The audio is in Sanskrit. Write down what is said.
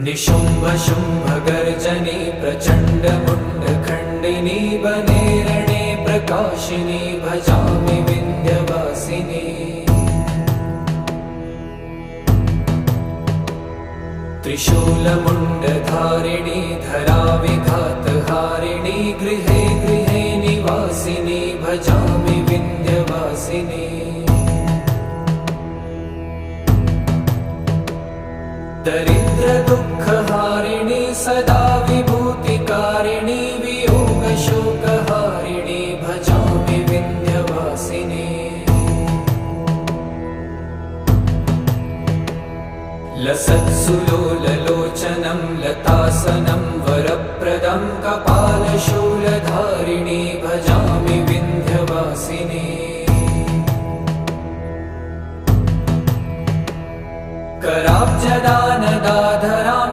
निशुम्भ शुम्भ गर्जनी प्रचण्ड मुण्ड खण्डिनी वने रणे प्रकाशिनी भजामि विन्ध्यवासिनी। त्रिशूलमुण्डधारिणी धराविघातहारिणी गृहे गृहे निवासिनी भजामि विन्ध्यवासिनी। दरिद्र दुःखहारिणी सदा विभूतिकारिणी वियोगशोकहारिणी भजामि विन्ध्यवासिनी। लसत्सुलोललोचनं लतासनं वरप्रदं कपालशूलधारिणी भजामि